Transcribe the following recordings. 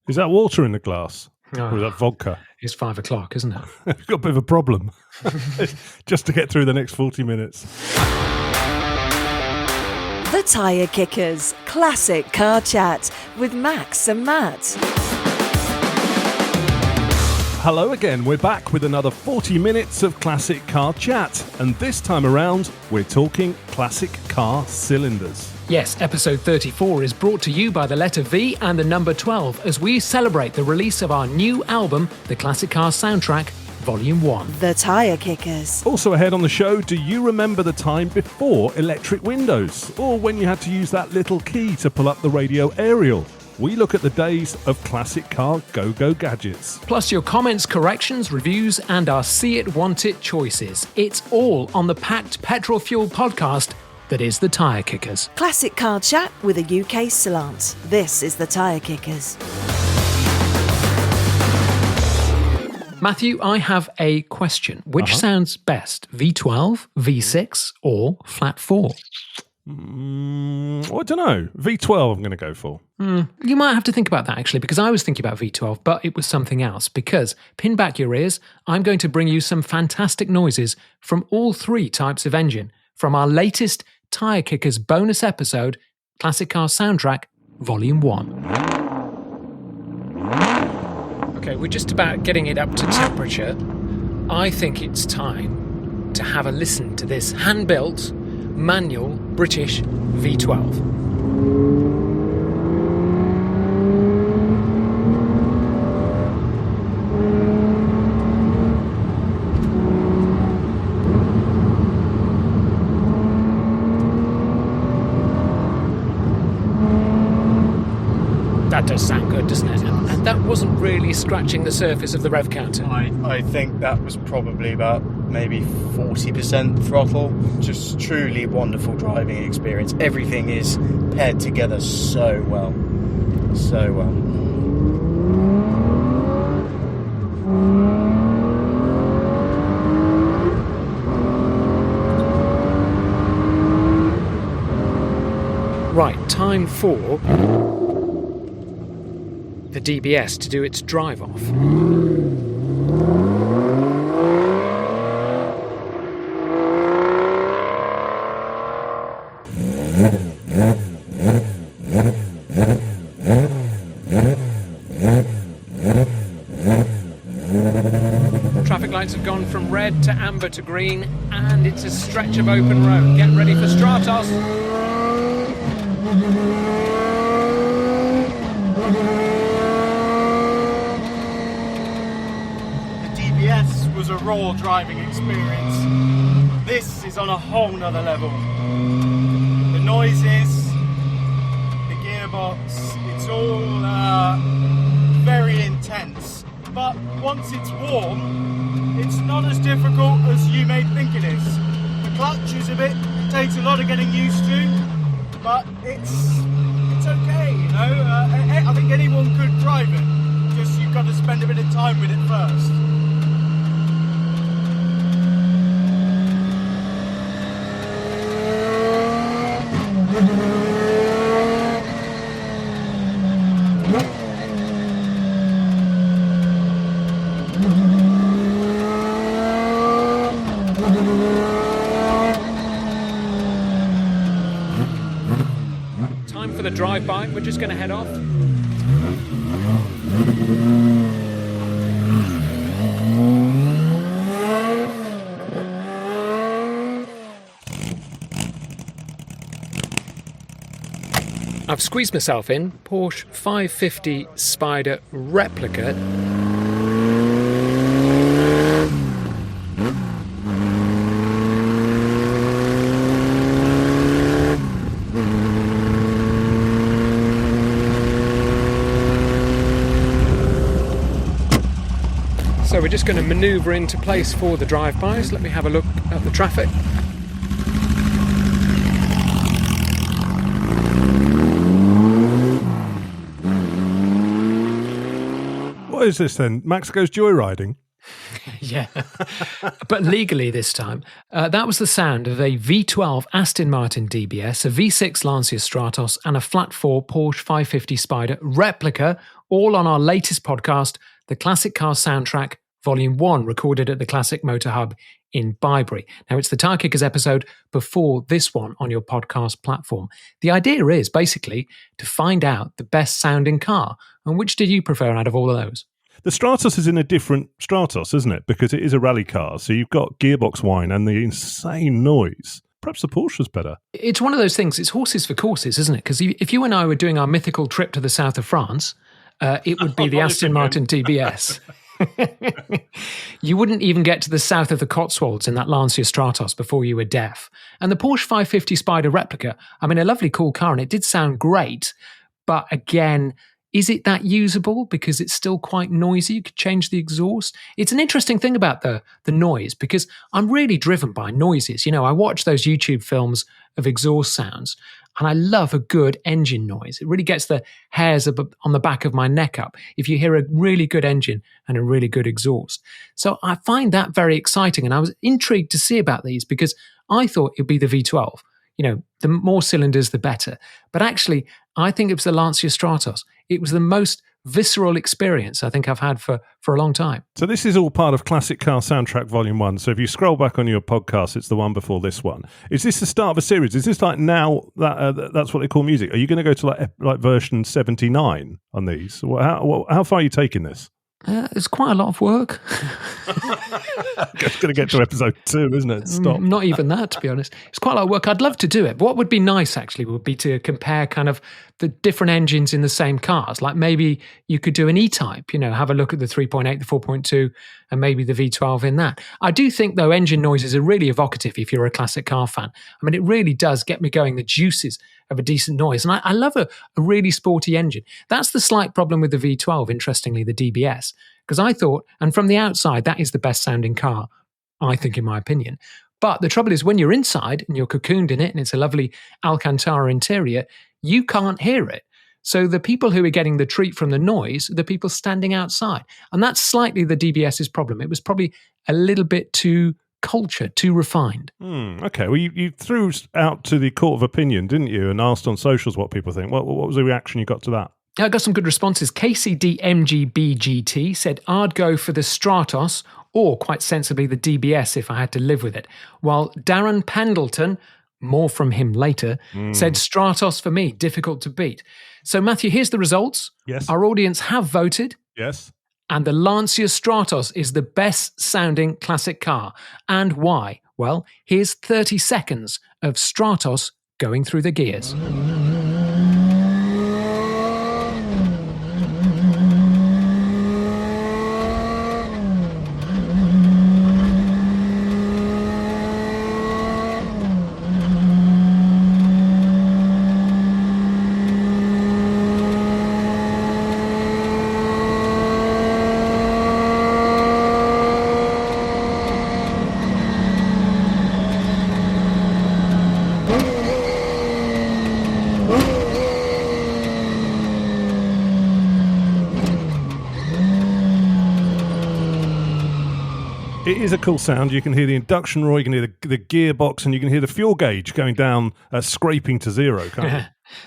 Is that water in the glass? Oh, or is that vodka? It's 5 o'clock, isn't it? We've got a bit of a problem. Just to get through the next 40 minutes. The Tyre Kickers Classic Car Chat with Max and Matt. Hello again, we're back with another 40 minutes of Classic Car Chat, and this time around we're talking classic car cylinders. Yes, episode 34 is brought to you by the letter V and the number 12 as we celebrate the release of our new album, The Classic Car Soundtrack, Volume 1. The Tyre Kickers. Also ahead on the show, do you remember the time before electric windows, or when you had to use that little key to pull up the radio aerial? We look at the days of classic car go-go gadgets. Plus your comments, corrections, reviews, and our See It, Want It choices. It's all on the packed petrol fuel podcast that is the Tyre Kickers. Classic car chat with a UK slant. This is the Tyre Kickers. Matthew, I have a question. Which sounds best, V12, V6, or flat 4? I don't know. V12 I'm going to go for. You might have to think about that, actually, because I was thinking about V12, but it was something else. Because, pin back your ears, I'm going to bring you some fantastic noises from all three types of engine from our latest Tyre Kickers bonus episode, Classic Car Soundtrack, Volume 1. Okay, we're just about getting it up to temperature. I think it's time to have a listen to this hand-built, manual British V12. That does sound good, doesn't it? And that wasn't really scratching the surface of the rev counter. I think that was probably about maybe 40% throttle. Just truly wonderful driving experience. Everything is paired together so well. So well. Right, time for the DBS to do its drive off. Traffic lights have gone from red to amber to green, and it's a stretch of open road. Get ready for Stratos. Was a raw driving experience. This is on a whole nother level. The noises, the gearbox, it's all very intense. But once it's warm, it's not as difficult as you may think it is. The clutch is it takes a lot of getting used to, but it's okay, you know. I think anyone could drive it. Just you've got to spend a bit of time with it first. Time for the drive-by. We're just going to head off. I've squeezed myself in. Porsche 550 Spider replica. So we're just going to manoeuvre into place for the drive-bys. Let me have a look at the traffic. What is this then? Max goes joyriding? Yeah, but legally this time. That was the sound of a V12 Aston Martin DBS, a V6 Lancia Stratos, and a flat 4 Porsche 550 Spider replica, all on our latest podcast, the Classic Car Soundtrack, Volume 1, recorded at the Classic Motor Hub in Bybury. Now, it's the Tire Kickers episode before this one on your podcast platform. The idea is basically to find out the best sounding car. And which did you prefer out of all of those? The Stratos is in a different Stratos, isn't it? Because it is a rally car. So you've got gearbox whine and the insane noise. Perhaps the Porsche was better. It's one of those things. It's horses for courses, isn't it? Because if you and I were doing our mythical trip to the south of France, it would be the Aston Martin DBS. You wouldn't even get to the south of the Cotswolds in that Lancia Stratos before you were deaf. And the Porsche 550 Spider replica, I mean, a lovely cool car, and it did sound great. But again, is it that usable? Because it's still quite noisy. You could change the exhaust. It's an interesting thing about the noise, because I'm really driven by noises. You know, I watch those YouTube films of exhaust sounds, and I love a good engine noise. It really gets the hairs on the back of my neck up if you hear a really good engine and a really good exhaust. So I find that very exciting, and I was intrigued to see about these because I thought it would be the V12. You know, the more cylinders, the better. But actually, I think it was the Lancia Stratos. It was the most visceral experience I think I've had for a long time. So this is all part of Classic Car Soundtrack Volume 1. So if you scroll back on your podcast, it's the one before this one. Is this the start of a series? Is this like now that that's what they call music? Are you going to go to like version 79 on these? How far are you taking this? It's quite a lot of work. It's going to get to episode 2, isn't it? Stop. Not even that, to be honest. It's quite a lot of work. I'd love to do it. But what would be nice, actually, would be to compare kind of the different engines in the same cars. Like maybe you could do an E-Type, you know, have a look at the 3.8, the 4.2, and maybe the V12 in that. I do think, though, engine noises are really evocative if you're a classic car fan. I mean, it really does get me going, the juices of a decent noise. And I love a really sporty engine. That's the slight problem with the V12, interestingly, the DBS. Because I thought, and from the outside, that is the best sounding car, I think, in my opinion. But the trouble is when you're inside and you're cocooned in it and it's a lovely Alcantara interior, you can't hear it. So the people who are getting the treat from the noise are the people standing outside. And that's slightly the DBS's problem. It was probably a little bit too cultured, too refined. Okay, well, you threw out to the court of opinion, didn't you, and asked on socials what people think. What was the reaction you got to that? I got some good responses. KCDMGBGT said, I'd go for the Stratos or, quite sensibly, the DBS if I had to live with it. While Darren Pendleton, more from him later, said Stratos for me, difficult to beat. So, Matthew, here's the results. Yes. Our audience have voted. Yes. And the Lancia Stratos is the best sounding classic car. And why? Well, here's 30 seconds of Stratos going through the gears. It is a cool sound. You can hear the induction roar, you can hear the gearbox, and you can hear the fuel gauge going down, scraping to zero, can't you?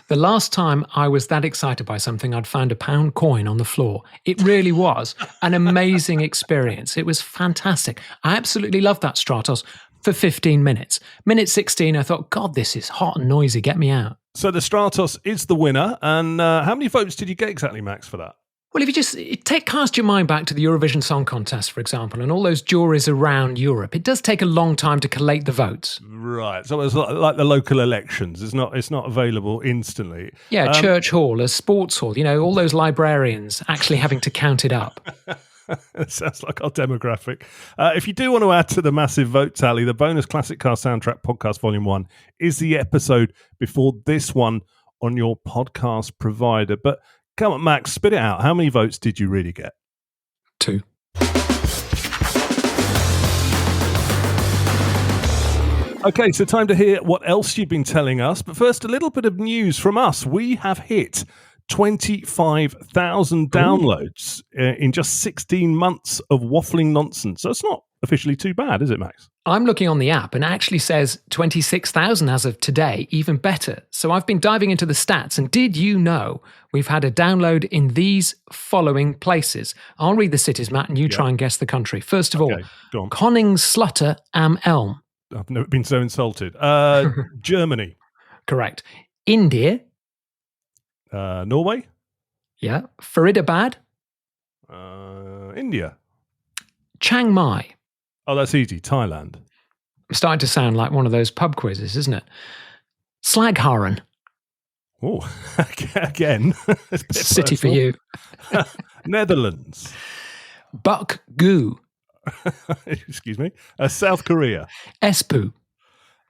The last time I was that excited by something, I'd found a £1 coin on the floor. It really was an amazing experience. It was fantastic. I absolutely loved that Stratos for 15 minutes. Minute 16, I thought, God, this is hot and noisy. Get me out. So the Stratos is the winner. And how many votes did you get exactly, Max, for that? Well, if you just cast your mind back to the Eurovision Song Contest, for example, and all those juries around Europe, it does take a long time to collate the votes. Right. So it's like the local elections. It's not available instantly. Yeah, church hall, a sports hall, you know, all those librarians actually having to count it up. It sounds like our demographic. If you do want to add to the massive vote tally, the bonus Classic Car Soundtrack Podcast Volume 1 is the episode before this one on your podcast provider. But come on, Max, spit it out. How many votes did you really get? 2. Okay, so time to hear what else you've been telling us. But first, a little bit of news from us. We have hit 25,000 downloads in just 16 months of waffling nonsense. So it's not officially too bad, is it, Max? I'm looking on the app and it actually says 26,000 as of today, even better. So I've been diving into the stats, and did you know we've had a download in these following places? I'll read the cities, Matt, and you try and guess the country. First of all, go on. Conningslutter am Elm. I've never been so insulted. Germany. Correct. India. Norway. Yeah. Faridabad. India. Chiang Mai. Oh, that's easy. Thailand. I'm starting to sound like one of those pub quizzes, isn't it? Slagharen. Oh, again. City for you. Netherlands. Buk Gu. Excuse me. South Korea. Espoo.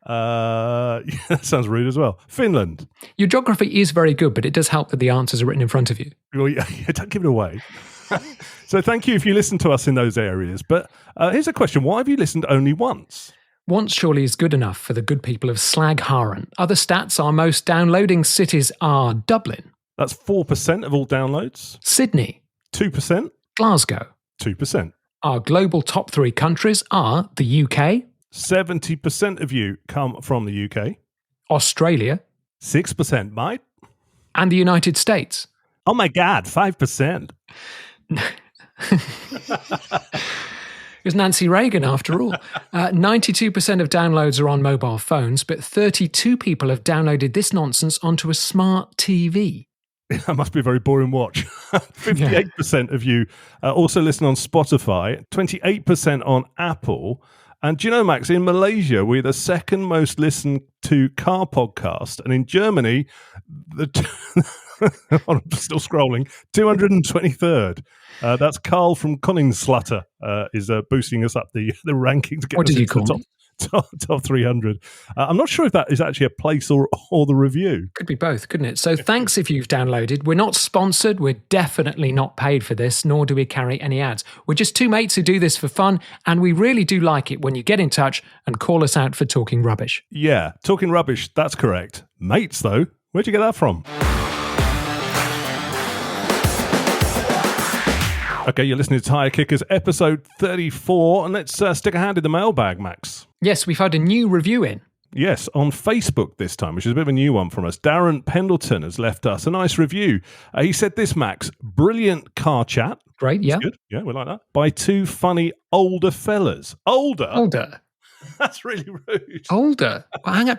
That sounds rude as well. Finland. Your geography is very good, but it does help that the answers are written in front of you. Well, yeah, don't give it away. So thank you if you listen to us in those areas. But here's a question. Why have you listened only once? Once surely is good enough for the good people of Slagharen. Other stats, our most downloading cities are Dublin. That's 4% of all downloads. Sydney. 2%. Glasgow. 2%. Our global top 3 countries are the UK. 70% of you come from the UK. Australia. 6%, mate. And the United States. Oh my God, 5%. It was Nancy Reagan, after all. 92% of downloads are on mobile phones, but 32 people have downloaded this nonsense onto a smart TV. That must be a very boring watch. 58% of you also listen on Spotify, 28% on Apple. And do you know, Max, in Malaysia, we're the second most listened to car podcast. And in Germany, I'm still scrolling, 223rd. That's Carl from Conningslutter is boosting us up the ranking to get what us did you into call the top 300. I'm not sure if that is actually a place or the review. Could be both, couldn't it? So thanks if you've downloaded. We're not sponsored. We're definitely not paid for this, nor do we carry any ads. We're just two mates who do this for fun, and we really do like it when you get in touch and call us out for talking rubbish. Yeah, talking rubbish, that's correct. Mates, though, where'd you get that from? Okay, you're listening to Tire Kickers, episode 34, and let's stick a hand in the mailbag, Max. Yes, we've had a new review in. Yes, on Facebook this time, which is a bit of a new one from us. Darren Pendleton has left us a nice review. He said this, Max, brilliant car chat. Great, yeah. Good. Yeah, we like that. By two funny older fellas. Older? That's really rude. Older? Well, hang on.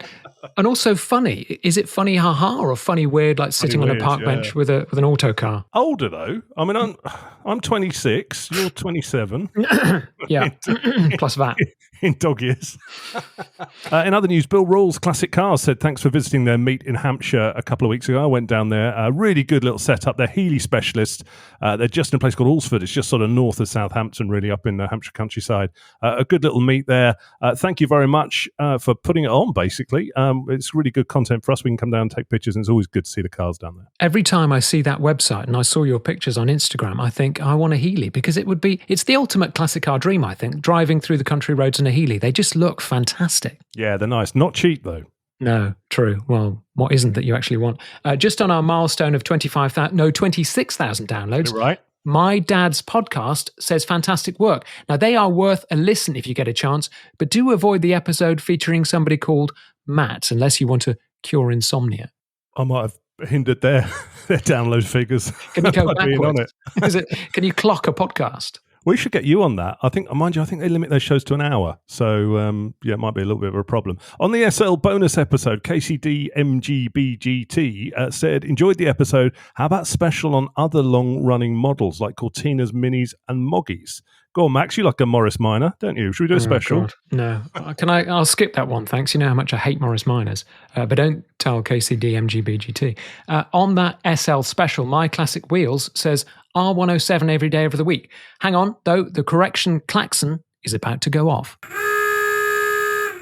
And also funny. Is it funny ha-ha or funny weird, like sitting on a park bench with an auto car? Older, though. I mean, I'm 26. You're 27. Yeah, plus that. In dog years. In other news, Bill Rawls Classic Cars said thanks for visiting their meet in Hampshire a couple of weeks ago. I went down there. Really good little setup. They're Healy specialists. They're just in a place called Alresford. It's just sort of north of Southampton, really, up in the Hampshire countryside. A good little meet there. Thank you very much for putting it on, basically. It's really good content for us. We can come down and take pictures, and it's always good to see the cars down there. Every time I see that website and I saw your pictures on Instagram, I think I want a Healy, because it's the ultimate classic car dream, I think, driving through the country roads in a Healy. They just look fantastic. Yeah, they're nice. Not cheap, though. No, true. Well, what isn't that you actually want? Just on our milestone of 26,000 downloads. Right. My Dad's podcast says fantastic work. Now, they are worth a listen if you get a chance, but do avoid the episode featuring somebody called Matt, unless you want to cure insomnia. I might have hindered their download figures. Can you go being on it. Can you clock a podcast? We should get you on that. I think they limit their shows to an hour. So, it might be a little bit of a problem. On the SL bonus episode, KCD MGBGT said, enjoyed the episode. How about special on other long-running models like Cortinas, Minis and Moggies? Go on, Max. You like a Morris Minor, don't you? Should we do a special? God. No. I'll skip that one, thanks. You know how much I hate Morris Minors. But don't tell KCD MGBGT. On that SL special, My Classic Wheels says R107 every day of the week. Hang on, though, the correction klaxon is about to go off.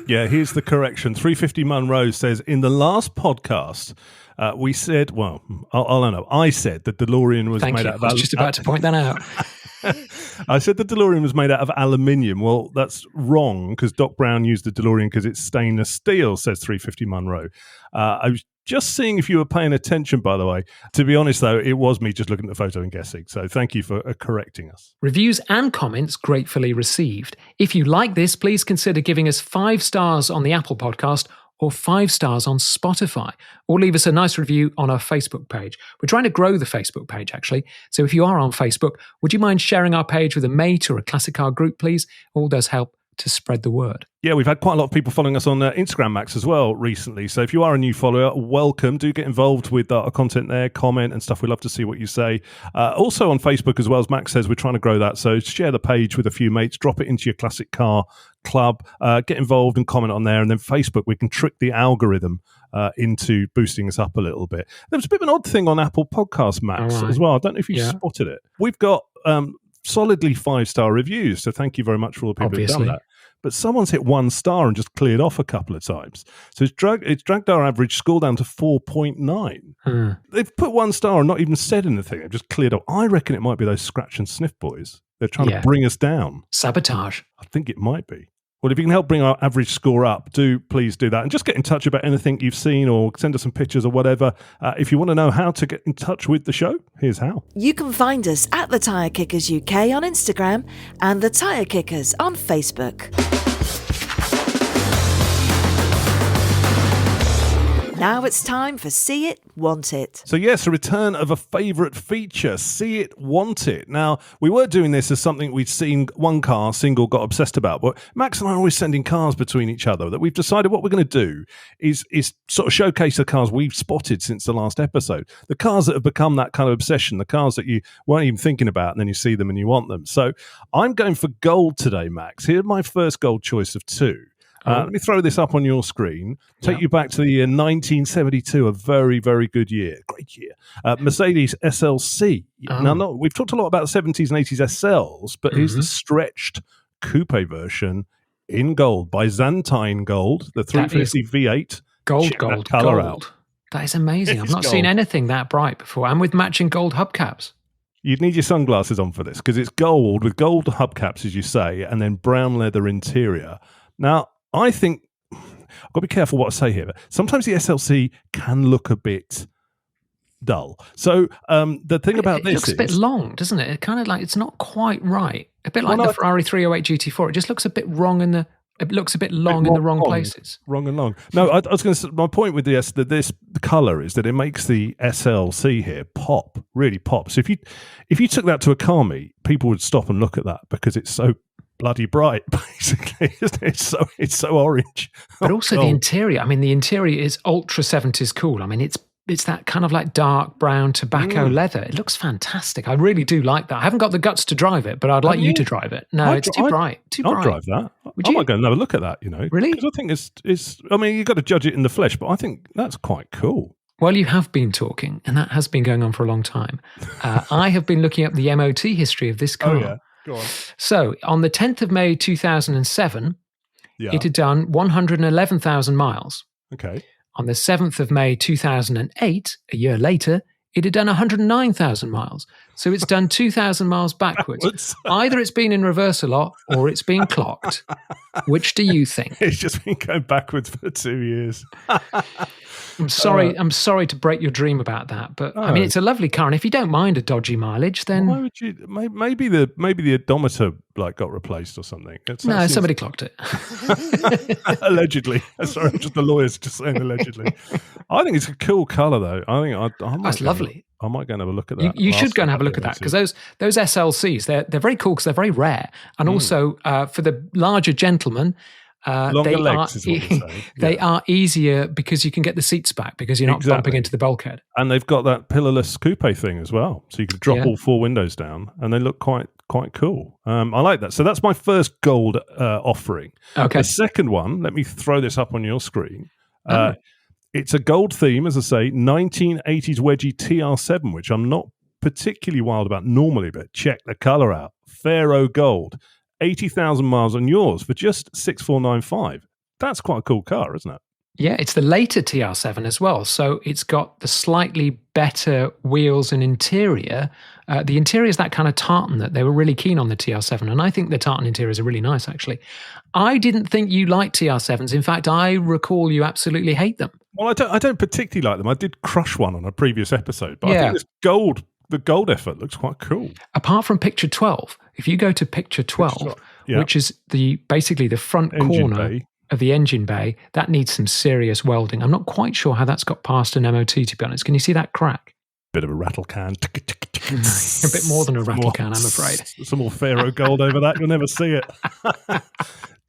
Yeah, here's the correction. 350 Munro says, in the last podcast, we said, well, I said the DeLorean was made out of... I was just about to point that out. I said the DeLorean was made out of aluminium. Well, that's wrong, because Doc Brown used the DeLorean because it's stainless steel, says 350 Munro. I was Just seeing if you were paying attention, by the way. To be honest, though, it was me just looking at the photo and guessing. So thank you for correcting us. Reviews and comments gratefully received. If you like this, please consider giving us 5 stars on the Apple podcast or 5 stars on Spotify, or leave us a nice review on our Facebook page. We're trying to grow the Facebook page, actually. So if you are on Facebook, would you mind sharing our page with a mate or a classic car group, please? All does help to spread the word. Yeah, we've had quite a lot of people following us on Instagram, Max, as well recently. So if you are a new follower, welcome. Do get involved with our content there, comment and stuff. We'd love to see what you say. Also on Facebook as well, as Max says, we're trying to grow that. So share the page with a few mates, drop it into your classic car club, get involved and comment on there. And then Facebook, we can trick the algorithm into boosting us up a little bit. There was a bit of an odd thing on Apple Podcasts, Max, as well. I don't know if you spotted it. We've got solidly 5-star reviews, so thank you very much for all the people who've done that. But someone's hit 1 star and just cleared off a couple of times. So it's dragged our average score down to 4.9. They've put 1 star and not even said anything. They've just cleared off. I reckon it might be those scratch and sniff boys. They're trying to bring us down. Sabotage. I think it might be. Well, if you can help bring our average score up, please do that. And just get in touch about anything you've seen or send us some pictures or whatever. If you want to know how to get in touch with the show, here's how. You can find us at The Tyre Kickers UK on Instagram and The Tyre Kickers on Facebook. Now it's time for See It, Want It. So yes, a return of a favourite feature, See It, Want It. Now, we were doing this as something we'd seen one car single got obsessed about, but Max and I are always sending cars between each other that we've decided what we're going to do is sort of showcase the cars we've spotted since the last episode. The cars that have become that kind of obsession, the cars that you weren't even thinking about and then you see them and you want them. So I'm going for gold today, Max. Here's my first gold choice of 2. Let me throw this up on your screen. Take you back to the year 1972, a very, very good year. Great year. Mercedes SLC. Now, we've talked a lot about the 70s and 80s SLs, but here's the stretched coupe version in gold, Byzantine gold, the 350 V8. Gold. Out. That is amazing. I've not seen anything that bright before. And with matching gold hubcaps. You'd need your sunglasses on for this because it's gold with gold hubcaps, as you say, and then brown leather interior. Now, I think I've got to be careful what I say here, but sometimes the SLC can look a bit dull. So the thing about this looks a bit long, doesn't it? It kind of like it's not quite right. A bit like the Ferrari 308 GT4. It just looks a bit wrong in the. It looks a bit long in the wrong places. Wrong and long. No, I was going to say, my point with this colour is that it makes the SLC here pop, really pop. So if you took that to a car meet, people would stop and look at that because it's so bloody bright, basically, isn't it? It's so orange. But also the interior. I mean, the interior is ultra 70s cool. I mean, it's that kind of like dark brown tobacco leather. It looks fantastic. I really do like that. I haven't got the guts to drive it, but I'd like you to drive it. No, it's too bright. I'll drive that. I might go and have a look at that, Really? Because I think it's, I mean, you've got to judge it in the flesh, but I think that's quite cool. Well, you have been talking, and that has been going on for a long time. I have been looking up the MOT history of this car. Oh, yeah. Go on. So, on the 10th of May 2007, it had done 111,000 miles. Okay. On the 7th of May 2008, a year later, it had done 109,000 miles. So it's done 2,000 miles backwards. Either it's been in reverse a lot or it's been clocked. Which do you think? It's just been going backwards for 2 years. I'm sorry to break your dream about that, but I mean, it's a lovely car, and if you don't mind a dodgy mileage, then why would you? Maybe the odometer got replaced or something. Somebody clocked it. Allegedly. Sorry, just the lawyers just saying allegedly. I think it's a cool colour, though. I think that's lovely. I might go and have a look at that. You should go and have a look at that because those SLCs they're very cool because they're very rare, and also for the larger gentlemen. Longer legs is what you're saying. They are easier because you can get the seats back because you're not bumping into the bulkhead. And they've got that pillarless coupe thing as well. So you can drop all 4 windows down and they look quite cool. I like that. So that's my first gold offering. Okay. The second one, let me throw this up on your screen. It's a gold theme, as I say, 1980s wedgie TR7, which I'm not particularly wild about normally, but check the colour out. Pharaoh gold. 80,000 miles on yours for just 6,495. That's quite a cool car, isn't it? Yeah, it's the later TR7 as well. So it's got the slightly better wheels and interior. The interior is that kind of tartan that they were really keen on the TR7. And I think the tartan interiors are really nice, actually. I didn't think you liked TR7s. In fact, I recall you absolutely hate them. Well, I don't particularly like them. I did crush one on a previous episode, but I Yeah. think the gold effort looks quite cool. Apart from picture 12, if you go to picture 12, Yeah. which is basically the front Engine corner bay. of the engine bay, that needs some serious welding. I'm not quite sure how that's got past an MOT, to be honest. Can you see that crack? Bit of a rattle can. A bit more than a rattle can, I'm afraid. Some more Pharaoh gold over that. You'll never see it.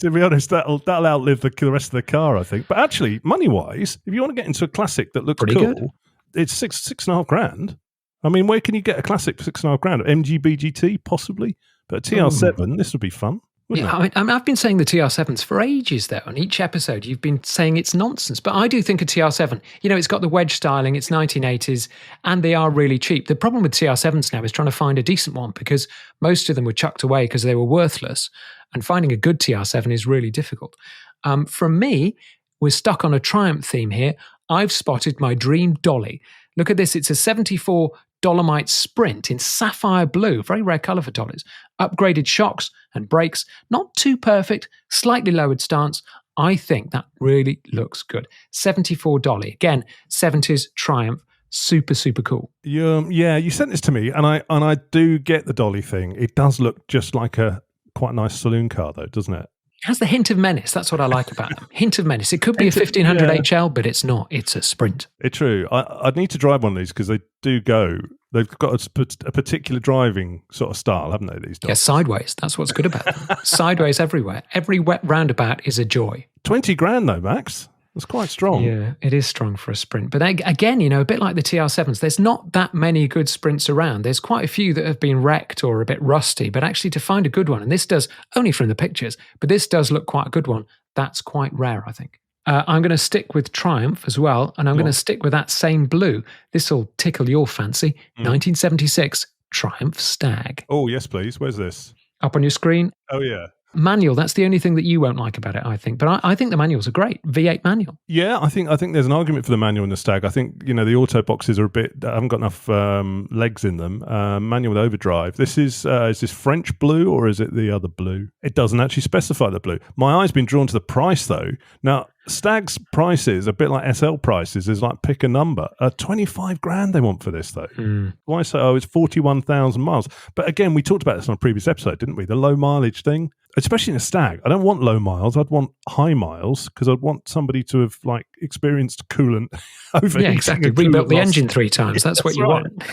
To be honest, that'll outlive the rest of the car, I think. But actually, money-wise, if you want to get into a classic that looks Pretty cool, good. it's $6.5 grand. I mean, where can you get a classic for $6.5 grand? MG BGT, possibly. But a TR7, this would be fun. Yeah, I mean, I've been saying the TR7s for ages, though. On each episode, you've been saying it's nonsense. But I do think a TR7, it's got the wedge styling, it's 1980s, and they are really cheap. The problem with TR7s now is trying to find a decent one because most of them were chucked away because they were worthless. And finding a good TR7 is really difficult. From me, we're stuck on a Triumph theme here. I've spotted my dream Dolly. Look at this. It's a 74 Dolomite Sprint in sapphire blue, very rare colour for Dollys. Upgraded shocks and brakes, not too perfect, slightly lowered stance. I think that really looks good. 74 Dolly, again, 70s Triumph, super, super cool. Yeah, you sent this to me, and I do get the Dolly thing. It does look just like a quite nice saloon car, though, doesn't it? It has the hint of menace. That's what I like about them. Hint of menace. It could be a 1500 HL, but it's not. It's a Sprint. It's true. I'd need to drive one of these because they do go. They've got a particular driving sort of style, haven't they, these dogs? Yeah, sideways. That's what's good about them. Sideways everywhere. Every wet roundabout is a joy. 20 grand, though, Max. That's quite strong. Yeah, it is strong for a Sprint. But again, a bit like the TR7s, there's not that many good Sprints around. There's quite a few that have been wrecked or a bit rusty, but actually to find a good one, and this does, only from the pictures, but this does look quite a good one, that's quite rare, I think. I'm going to stick with Triumph as well, and I'm going to stick with that same blue. This will tickle your fancy. 1976 Triumph Stag. Oh, yes, please. Where's this? Up on your screen. Oh, yeah. Manual, that's the only thing that you won't like about it, I think. But I think the manuals are great. V8 manual. Yeah, I think there's an argument for the manual and the Stag. I think, the auto boxes are haven't got enough legs in them. Manual with overdrive. This is this French blue or is it the other blue? It doesn't actually specify the blue. My eye's been drawn to the price, though. Now, Stag's prices, a bit like SL prices, is like pick a number. 25 grand they want for this, though. Why say, it's 41,000 miles? But again, we talked about this on a previous episode, didn't we? The low mileage thing. Especially in a Stag. I don't want low miles. I'd want high miles because I'd want somebody to have experienced coolant over. Yeah, exactly. Rebuilt the engine 3 times. That's what you right. want.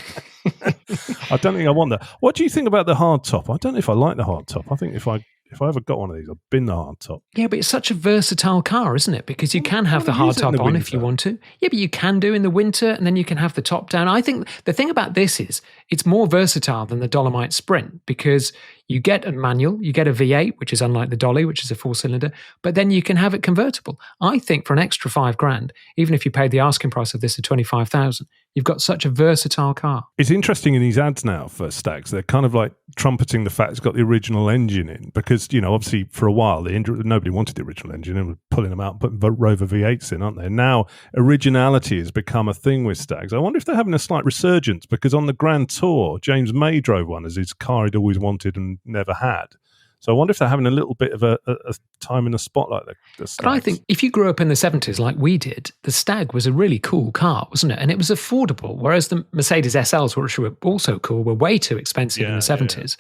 I don't think I want that. What do you think about the hardtop? I don't know if I like the hardtop. I think if I ever got one of these, I'd bin the hardtop. Yeah, but it's such a versatile car, isn't it? Because you can have the hardtop on if you want to. Yeah, but you can do in the winter, and then you can have the top down. I think the thing about this is it's more versatile than the Dolomite Sprint because you get a manual, you get a V8, which is unlike the Dolly, which is a 4-cylinder, but then you can have it convertible. I think for an extra 5 grand, even if you paid the asking price of this at 25,000, you've got such a versatile car. It's interesting in these ads now for Stags. They're kind of like trumpeting the fact it's got the original engine in because, obviously for a while, nobody wanted the original engine and were pulling them out and putting Rover V8s in, aren't they? Now, originality has become a thing with Stags. I wonder if they're having a slight resurgence because on the Grand Tour, James May drove one as his car he'd always wanted and never had. So I wonder if they're having a little bit of a time in the spotlight. The but I think if you grew up in the 70s like we did, the Stag was a really cool car, wasn't it? And it was affordable, whereas the Mercedes SLs, which were also cool, were way too expensive in the 70s.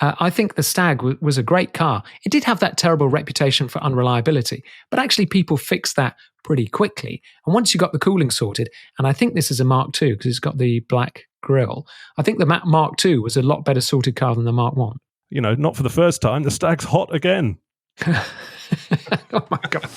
Yeah. I think the Stag was a great car. It did have that terrible reputation for unreliability, but actually people fixed that pretty quickly. And once you got the cooling sorted, and I think this is a Mark II because it's got the black grille, I think the Mark II was a lot better sorted car than the Mark I. Not for the first time, the Stag's hot again. Oh my God.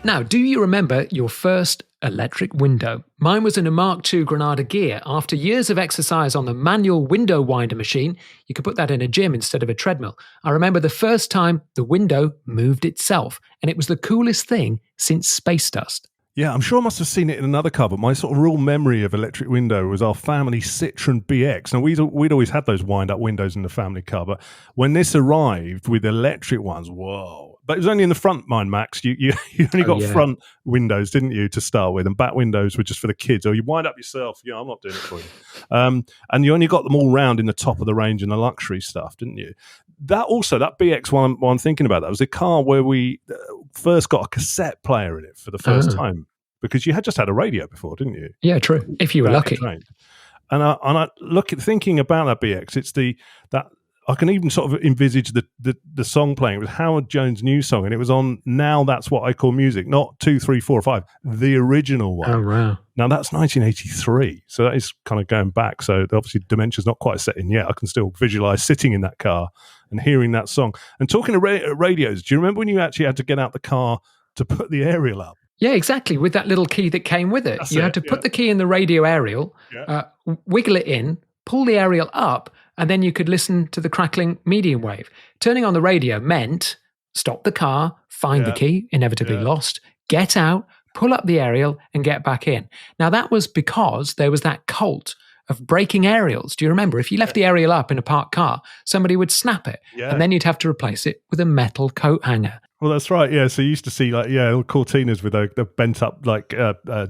Now, do you remember your first electric window? Mine was in a Mark II Granada gear. After years of exercise on the manual window winder machine, you could put that in a gym instead of a treadmill. I remember the first time the window moved itself, and it was the coolest thing since space dust. Yeah, I'm sure I must have seen it in another car, but my sort of real memory of electric window was our family Citroen BX. Now, we'd always had those wind-up windows in the family car, but when this arrived with electric ones, whoa. But it was only in the front, mine, Max. You only got front windows, didn't you, to start with, and back windows were just for the kids. Or you wind up yourself. Yeah, I'm not doing it for you. And you only got them all round in the top of the range and the luxury stuff, didn't you? That BX, while I'm thinking about that, was a car where we first got a cassette player in it for the first time, because you had just had a radio before, didn't you? Yeah, true. If you were lucky. Trained. And I look at thinking about that BX. It's that I can even sort of envisage the song playing. It was Howard Jones' new song, and it was on Now That's What I Call Music, not 2, 3, 4, 5, the original one. Oh, wow. Now that's 1983, so that is kind of going back. So obviously dementia's not quite set in yet. I can still visualize sitting in that car and hearing that song. And talking to radios, do you remember when you actually had to get out the car to put the aerial up? Yeah, exactly. With that little key that came with it. You had to put the key in the radio aerial, wiggle it in, pull the aerial up, and then you could listen to the crackling medium wave. Turning on the radio meant stop the car, find the key, inevitably lost, get out, pull up the aerial, and get back in. Now, that was because there was that cult of breaking aerials. Do you remember? If you left the aerial up in a parked car, somebody would snap it, and then you'd have to replace it with a metal coat hanger. Well, that's right. Yeah, so you used to see Cortinas with a bent up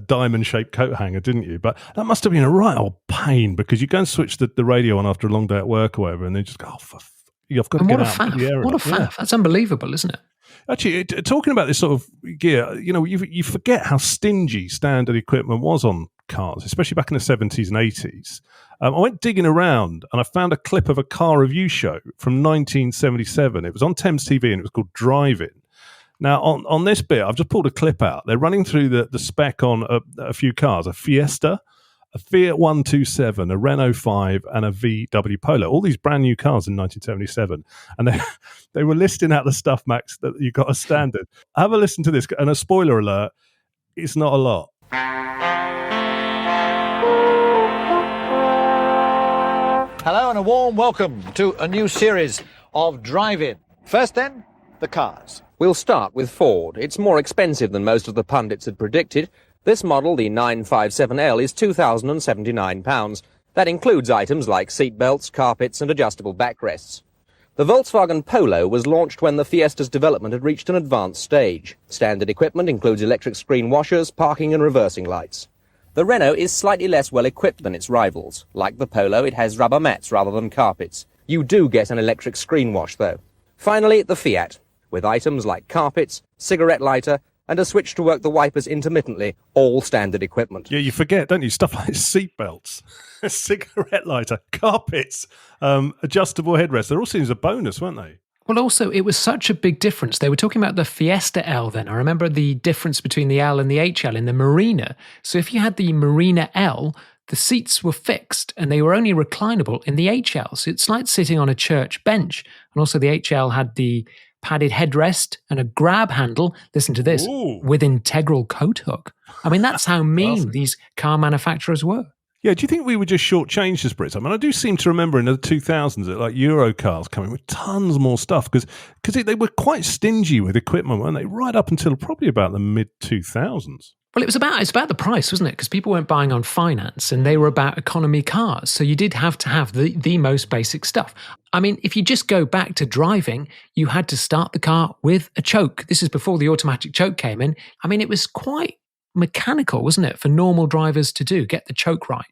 diamond shaped coat hanger, didn't you? But that must have been a right old pain, because you go and switch the radio on after a long day at work or whatever, and then just go, I've got to get out and put the aerial What a up. faff! Yeah. That's unbelievable, isn't it? Actually, talking about this sort of gear, you forget how stingy standard equipment was on cars, especially back in the 70s and 80s. I went digging around and I found a clip of a car review show from 1977. It was on Thames TV and it was called Driving. Now, on this bit, I've just pulled a clip out. They're running through the spec on a few cars, a Fiesta, a Fiat 127, a Renault 5, and a VW Polo. All these brand new cars in 1977. And they were listing out the stuff, Max, that you got as standard. Have a listen to this. And a spoiler alert, it's not a lot. Hello and a warm welcome to a new series of Drive-In. First then, the cars. We'll start with Ford. It's more expensive than most of the pundits had predicted. This model, the 957L, is £2,079. That includes items like seatbelts, carpets and adjustable backrests. The Volkswagen Polo was launched when the Fiesta's development had reached an advanced stage. Standard equipment includes electric screen washers, parking and reversing lights. The Renault is slightly less well equipped than its rivals. Like the Polo, it has rubber mats rather than carpets. You do get an electric screen wash, though. Finally, the Fiat, with items like carpets, cigarette lighter, and a switch to work the wipers intermittently, all standard equipment. Yeah, you forget, don't you? Stuff like seatbelts, a cigarette lighter, carpets, adjustable headrests. They're all seen as a bonus, weren't they? Well, also, it was such a big difference. They were talking about the Fiesta L then. I remember the difference between the L and the HL in the Marina. So if you had the Marina L, the seats were fixed and they were only reclinable in the HL. So it's like sitting on a church bench. And also the HL had the padded headrest and a grab handle, listen to this, with integral coat hook. I mean, that's how mean these car manufacturers were. Yeah, do you think we were just shortchanged as Brits? I mean, I do seem to remember in the 2000s that like Euro cars coming with tons more stuff because they were quite stingy with equipment, weren't they? Right up until probably about the mid-2000s. Well, it's about the price, wasn't it? Because people weren't buying on finance and they were about economy cars. So you did have to have the most basic stuff. I mean, if you just go back to driving, you had to start the car with a choke. This is before the automatic choke came in. I mean, it was quite mechanical, wasn't it, for normal drivers to do, get the choke right.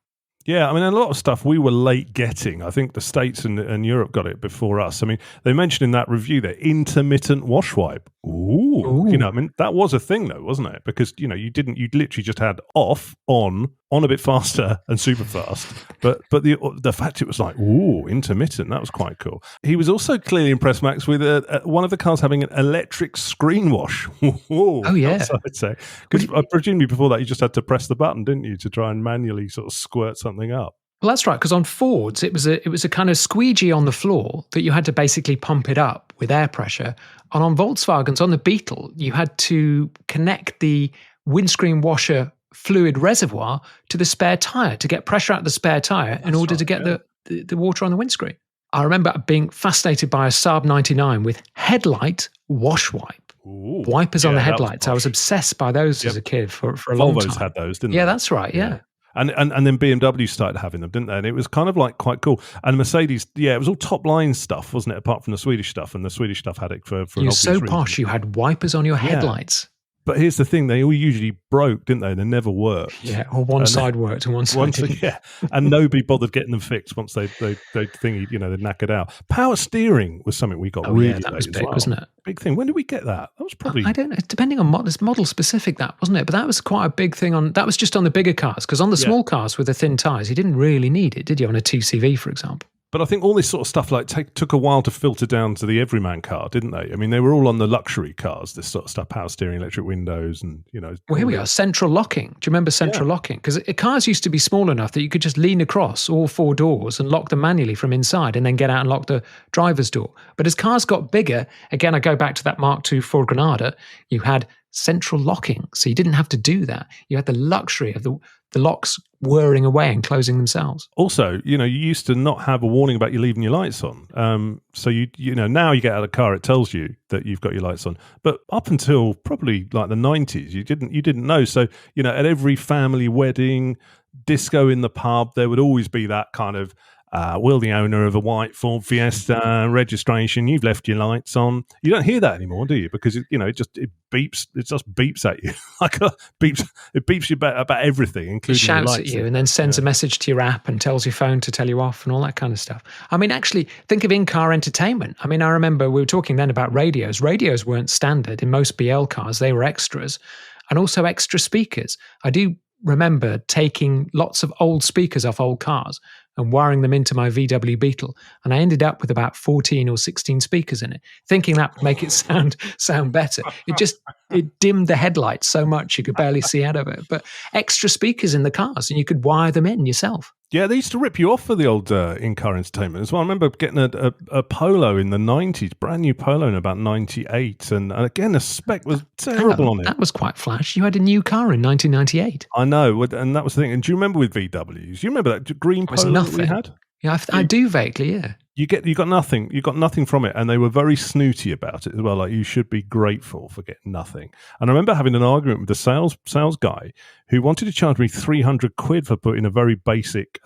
Yeah, I mean, a lot of stuff we were late getting. I think the States and Europe got it before us. I mean, they mentioned in that review there, intermittent wash wipe. Ooh. You know, I mean, that was a thing though, wasn't it? Because, you know, you literally just had off, on a bit faster and super fast. But the fact it was like, intermittent, that was quite cool. He was also clearly impressed, Max, with one of the cars having an electric screen wash. Oh, yeah. I'd say. Because I presume before that you just had to press the button, didn't you, to try and manually sort of squirt something up. Well, that's right, because on Fords, it was a kind of squeegee on the floor that you had to basically pump it up with air pressure. And on Volkswagens, on the Beetle, you had to connect the windscreen washer fluid reservoir to the spare tyre to get pressure out of the spare tyre in order to get the water on the windscreen. I remember being fascinated by a Saab 99 with headlight wash wipe. Ooh. Wipers on the headlights. I was obsessed by those as a kid for a long time. Volvos had those, didn't they? Yeah, that's right, yeah. And then BMW started having them, didn't they? And it was kind of like quite cool. And Mercedes, it was all top line stuff, wasn't it? Apart from the Swedish stuff, and the Swedish stuff had it for You're an so obvious posh. reason. You had wipers on your headlights. But here's the thing, they all usually broke, didn't they? They never worked. Yeah, or one side worked and one side didn't. Yeah, and nobody bothered getting them fixed once they thingy, they'd knackered out. Power steering was something we got really late that was as big, well. wasn't it? Big thing. When did we get that? That was probably... I don't know. Depending on model specific, that wasn't it? But that was quite a big thing that was just on the bigger cars, because on the small cars with the thin tyres, you didn't really need it, did you? On a 2CV, for example. But I think all this sort of stuff took a while to filter down to the everyman car, didn't they? I mean, they were all on the luxury cars, this sort of stuff, power steering, electric windows, and, Well, here we are, central locking. Do you remember central locking? Because cars used to be small enough that you could just lean across all four doors and lock them manually from inside and then get out and lock the driver's door. But as cars got bigger, again, I go back to that Mark II Ford Granada, you had central locking. So you didn't have to do that. You had the luxury of the locks whirring away and closing themselves. Also, you used to not have a warning about you leaving your lights on. So now you get out of the car, it tells you that you've got your lights on. But up until probably like the 90s, you didn't know. So, at every family wedding, disco in the pub, there would always be that kind of, will the owner of a white Ford Fiesta registration, you've left your lights on. You don't hear that anymore, do you? Because it beeps. It just beeps at you, it beeps you about everything, including it shouts your lights at you and then sends a message to your app and tells your phone to tell you off and all that kind of stuff. I mean, actually, think of in-car entertainment. I mean, I remember we were talking then about radios. Radios weren't standard in most BL cars; they were extras, and also extra speakers. I do remember taking lots of old speakers off old cars and wiring them into my VW Beetle, and I ended up with about 14 or 16 speakers in it, thinking that would make it sound better. It dimmed the headlights so much you could barely see out of it. But extra speakers in the cars, and you could wire them in yourself. Yeah, they used to rip you off for the old in-car entertainment as well. I remember getting a Polo in the 90s, brand new Polo in about 98, and again, the spec was terrible on it. That was quite flash. You had a new car in 1998. I know, and that was the thing. And do you remember with VWs? You remember that green Polo that we had? Yeah, I do vaguely, yeah. You got nothing from it, and they were very snooty about it as well. Like, you should be grateful for getting nothing. And I remember having an argument with the sales guy who wanted to charge me 300 quid for putting a very basic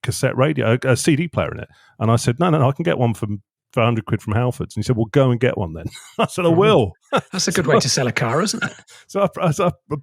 cassette radio, a CD player in it. And I said, no, I can get one for 100 quid from Halfords. And he said, well, go and get one then. I said, I will. That's a good way to sell a car, isn't it? So we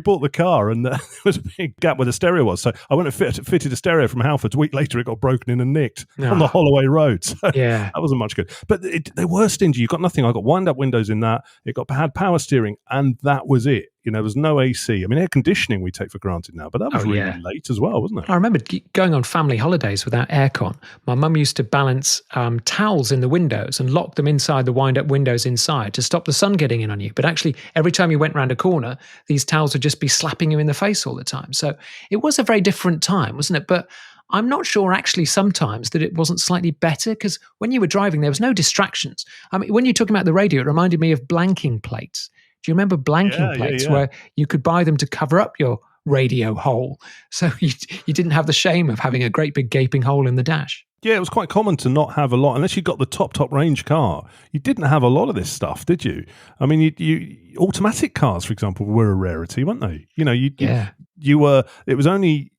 bought the car, and there was a big gap where the stereo was. So I went and fitted a stereo from Halfords. A week later, it got broken in and nicked on the Holloway Road. So that wasn't much good. But they were stingy. You got nothing. I got wind-up windows in that. It had power steering, and that was it. There was no AC. I mean, air conditioning we take for granted now, but that was really late as well, wasn't it? I remember going on family holidays without aircon. My mum used to balance towels in the windows and lock them inside the wind-up windows inside to stop the sun getting in on you. But actually, every time you went round a corner, these towels would just be slapping you in the face all the time. So it was a very different time, wasn't it? But I'm not sure actually sometimes that it wasn't slightly better, because when you were driving, there was no distractions. I mean, when you're talking about the radio, it reminded me of blanking plates. Do you remember blanking plates where you could buy them to cover up your radio hole? So you didn't have the shame of having a great big gaping hole in the dash. Yeah, it was quite common to not have a lot, unless you got the top range car. You didn't have a lot of this stuff, did you? I mean, you automatic cars, for example, were a rarity, weren't they? You were. It was only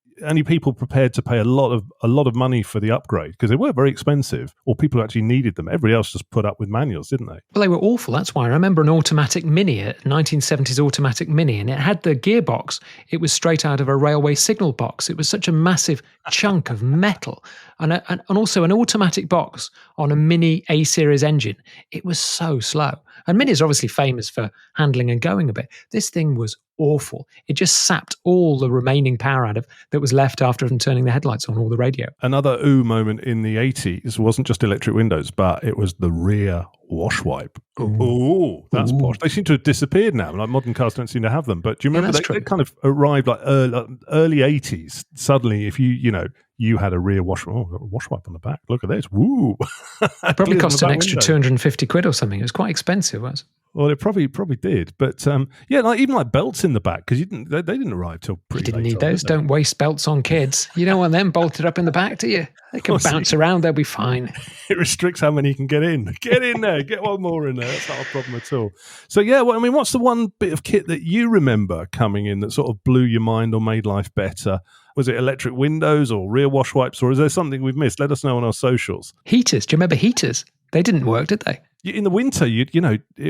people prepared to pay a lot of money for the upgrade, because they were very expensive, or people who actually needed them. Everybody else just put up with manuals, didn't they? Well, they were awful. That's why I remember an automatic Mini, a 1970s automatic Mini, and it had the gearbox. It was straight out of a railway signal box. It was such a massive chunk of metal, and also an automatic box on a Mini A-series engine. It was so slow. And Minis are obviously famous for handling and going a bit. This thing was awful. It just sapped all the remaining power out of that was left after them turning the headlights on, all the radio. Another moment in the 80s wasn't just electric windows, but it was the rear wash wipe. Ooh, that's posh. They seem to have disappeared now. Like, modern cars don't seem to have them. But do you remember they kind of arrived like early 80s? Suddenly, if you had a rear wash wipe on the back. Look at this. Woo. It probably cost an extra 250 quid or something. It was quite expensive, was it? Well, it probably did. But even belts in the back, because they didn't arrive till pretty late. You didn't need those. Don't waste belts on kids. You don't want them bolted up in the back, do you? They can bounce around. They'll be fine. It restricts how many you can get in. Get in there. Get one more in there. That's not a problem at all. So, what's the one bit of kit that you remember coming in that sort of blew your mind or made life better? Was it electric windows or rear wash wipes, or is there something we've missed? Let us know on our socials. Heaters. Do you remember heaters? They didn't work, did they? In the winter, it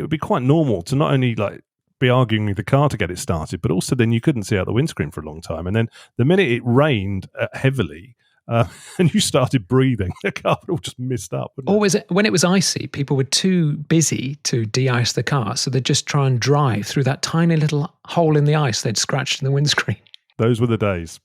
would be quite normal to not only be arguing with the car to get it started, but also then you couldn't see out the windscreen for a long time. And then the minute it rained heavily and you started breathing, the car would all just mist up. Or when it was icy, people were too busy to de-ice the car, so they'd just try and drive through that tiny little hole in the ice they'd scratched in the windscreen. Those were the days.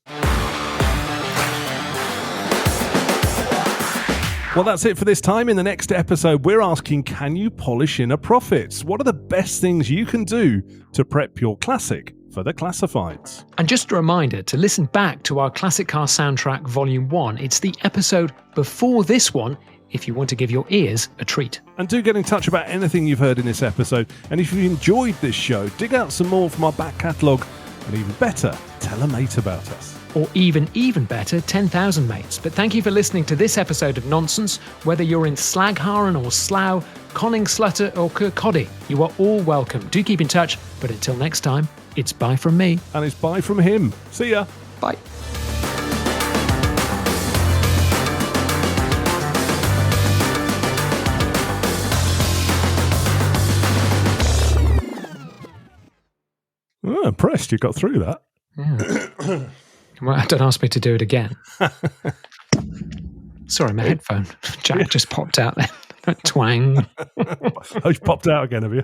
Well, that's it for this time. In the next episode, we're asking, can you polish in a profit? What are the best things you can do to prep your classic for the classifieds? And just a reminder to listen back to our Classic Car Soundtrack Volume 1. It's the episode before this one if you want to give your ears a treat. And do get in touch about anything you've heard in this episode. And if you've enjoyed this show, dig out some more from our back catalogue. And even better, tell a mate about us. Or even better, 10,000 mates. But thank you for listening to this episode of Nonsense. Whether you're in Slagharen or Slough, Conning Slutter or Kirkcaldy, you are all welcome. Do keep in touch, but until next time, it's bye from me. And it's bye from him. See ya. Bye. Oh, impressed you got through that. Yeah. Well, don't ask me to do it again. Sorry, my headphone jack just popped out there. Twang. Oh, you've popped out again, have you?